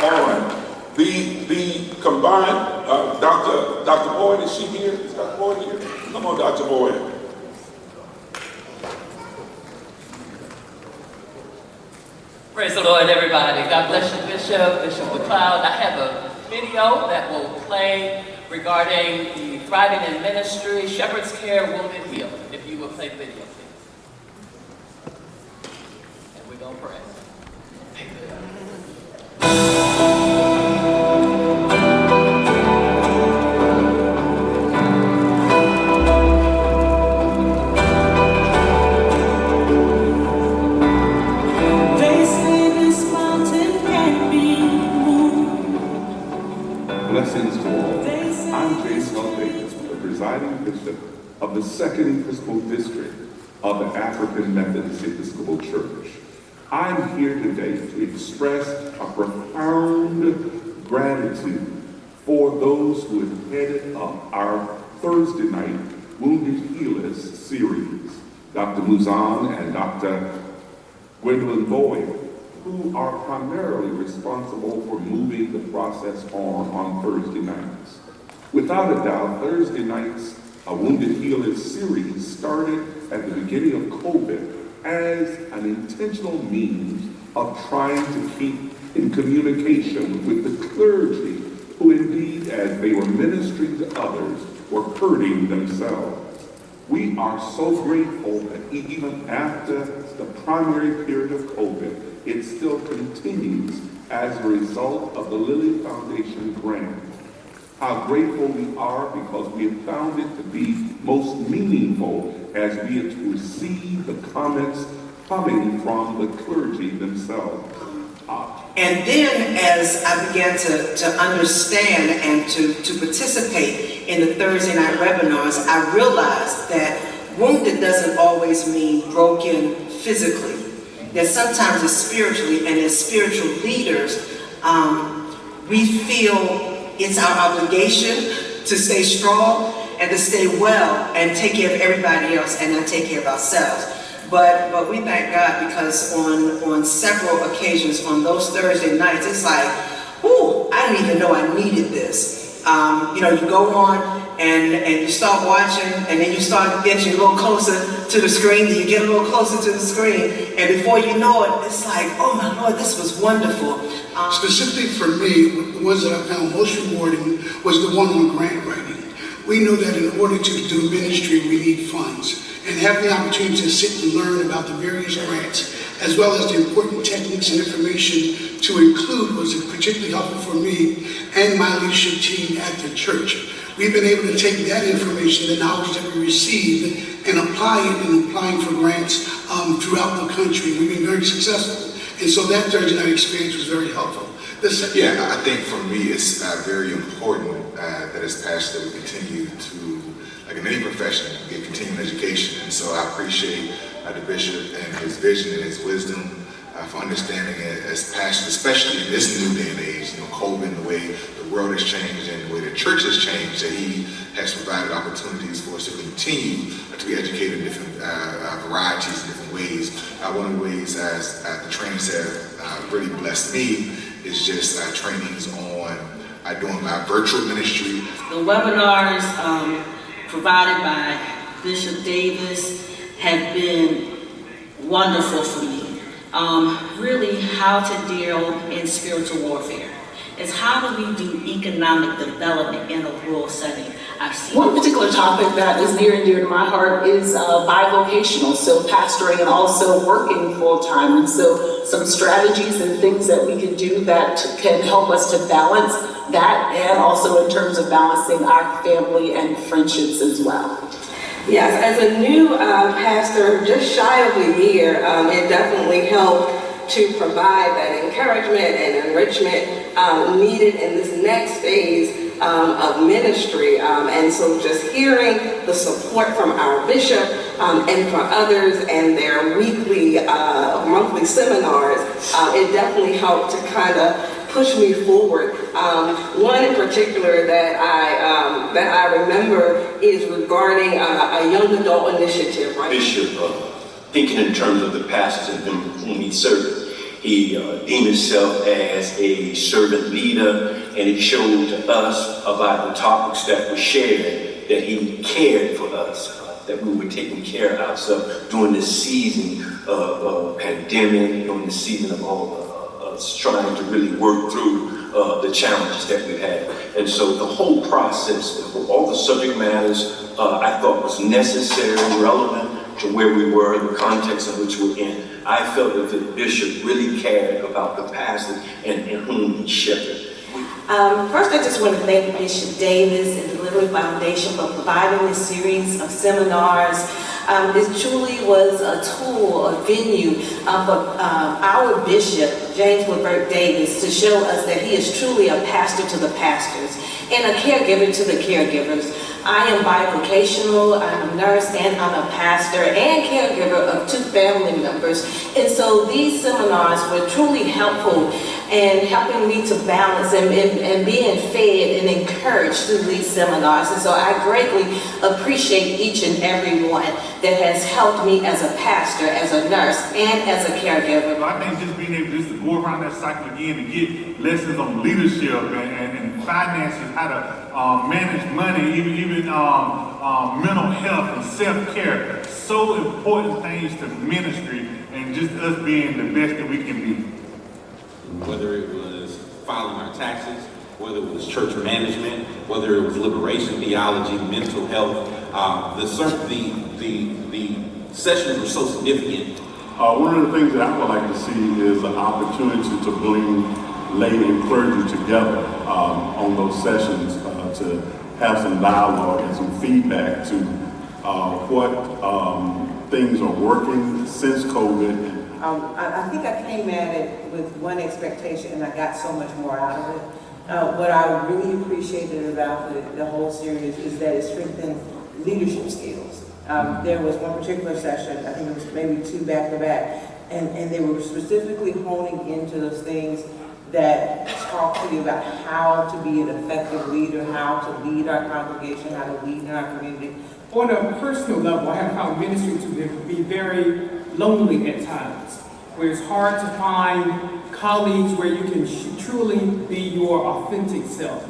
All right. The combined, Dr. Boyd, is she here? Is Dr. Boyd here? Come on, Dr. Boyd. Praise the Lord, everybody. God bless you, Bishop McLeod. I have a video that will play regarding the Thriving in Ministry, Shepherd's Care, Wounded Heal. If you will play the video, please. And we're going to pray. Blessings to all. I'm the presiding bishop of the Second Episcopal District of the African Methodist Episcopal Church. I'm here today to express a profound gratitude for those who have headed up our Thursday night Wounded Healers series, Dr. Muzan and Dr. Gwendolyn Boyd, who are primarily responsible for moving the process on Thursday nights. Without a doubt, Thursday nights, a Wounded Healers series started at the beginning of COVID as an intentional means of trying to keep in communication with the clergy who indeed, as they were ministering to others, were hurting themselves. We are so grateful that even after the primary period of COVID, it still continues as a result of the Lilly Foundation grant. How grateful we are because we have found it to be most meaningful as we have to receive the comments coming from the clergy themselves. And then as I began to understand and to participate in the Thursday night webinars, I realized that wounded doesn't always mean broken physically. That sometimes it's spiritually, and as spiritual leaders, we feel it's our obligation to stay strong and to stay well and take care of everybody else and not take care of ourselves. But we thank God because on several occasions on those Thursday nights, it's like, ooh, I didn't even know I needed this. You know, you go on and you start watching, and then you start getting a little closer to the screen, then you get a little closer to the screen, and before you know it, it's like, oh my Lord, this was wonderful. Specifically for me, the ones that I found most rewarding was the one on grant writing. We know that in order to do ministry, we need funds. And having the opportunity to sit and learn about the various grants, as well as the important techniques and information to include, was particularly helpful for me and my leadership team at the church. We've been able to take that information, the knowledge that we received, and apply it in applying for grants throughout the country. We've been very successful. And so that Thursday night experience was very helpful. Yeah, I think for me it's very important that as pastors that we continue to, like in any profession, get continuing education. And so I appreciate the bishop and his vision and his wisdom for understanding it as pastors, especially in this new day and age, you know, COVID, the way the world has changed and the way the church has changed, that he has provided opportunities for us to continue to be educated in different varieties, different ways. One of the ways, as the trainings have really blessed me, is just trainings on doing my virtual ministry. The webinars provided by Bishop Davis have been wonderful for me. Really how to deal in spiritual warfare. It's how do we do economic development in a rural setting. I've seen one particular topic that is near and dear to my heart is bivocational, so pastoring and also working full-time. And so some strategies and things that we can do that can help us to balance that, and also in terms of balancing our family and friendships as well. Yes, as a new pastor, just shy of a year, it definitely helped to provide that encouragement and enrichment needed in this next phase of ministry. And so just hearing the support from our bishop and for others and their weekly, monthly seminars, it definitely helped to kind of push me forward. One in particular that I remember is regarding a young adult initiative. Right? Bishop, thinking in terms of the pastors and whom he served, He deemed himself as a servant leader, and he showed to us about the topics that were shared, that he cared for us, that we were taking care of ourselves during this season of pandemic, during the season of all us trying to really work through the challenges that we had. And so the whole process, all the subject matters, I thought was necessary, relevant to where we were, the context in which we're in. I felt that the bishop really cared about the pastor and whom he shepherded. First, I just want to thank Bishop Davis and the Literary Foundation for providing this series of seminars. This truly was a tool, a venue for our bishop, James Levert Davis, to show us that he is truly a pastor to the pastors and a caregiver to the caregivers. I am bivocational, I'm a nurse, and I'm a pastor and caregiver of 2 family members. And so these seminars were truly helpful in helping me to balance and being fed and encouraged through these seminars. And so I greatly appreciate each and every one that has helped me as a pastor, as a nurse, and as a caregiver. I think just being able just to go around that cycle again and get lessons on leadership and finances, how to manage money, even mental health and self-care, so important things to ministry and just us being the best that we can be. Whether it was filing our taxes, whether it was church management, whether it was liberation theology, mental health, the sessions were so significant. One of the things that I would like to see is an opportunity to bring lay and clergy together on those sessions to have some dialogue and some feedback to what things are working since COVID. I think I came at it with one expectation and I got so much more out of it. What I really appreciated about the whole series is that it strengthened leadership skills. There was one particular session, I think it was maybe 2 back-to-back, and they were specifically honing into those things that talk to you about how to be an effective leader, how to lead our congregation, how to lead in our community. On a personal level, I have found ministry to be very lonely at times, where it's hard to find colleagues where you can truly be your authentic self.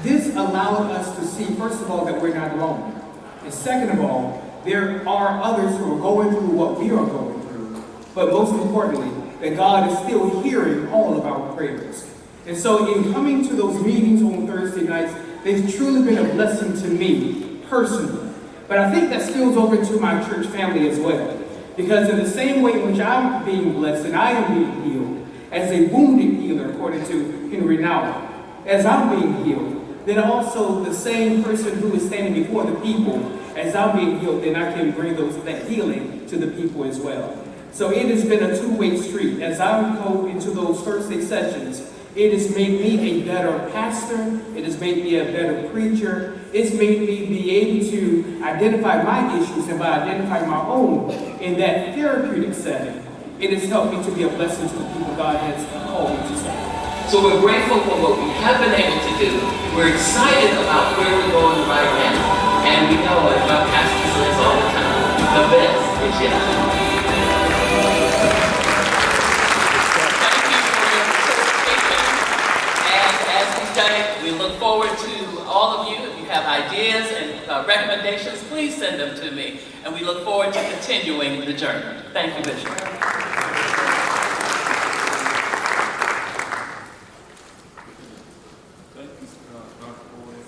This allowed us to see, first of all, that we're not alone. And second of all, there are others who are going through what we are going through. But most importantly, that God is still hearing all of our prayers. And so in coming to those meetings on Thursday nights, they've truly been a blessing to me personally. But I think that spills over to my church family as well. Because in the same way in which I'm being blessed and I am being healed, as a wounded healer, according to Henry Nouwen, as I'm being healed, then also the same person who is standing before the people, as I'm being healed, then I can bring that healing to the people as well. So it has been a two-way street. As I go into those Thursday sessions, it has made me a better pastor. It has made me a better preacher. It's made me be able to identify my issues, and by identifying my own in that therapeutic setting, it has helped me to be a blessing to the people God has called me to serve. So we're grateful for what we have been able to do. We're excited about where we're going right now. And we know, as my pastor says all the time, the best is yet to come. We look forward to all of you. If you have ideas and recommendations, please send them to me. And we look forward to continuing the journey. Thank you, Bishop. Thank you,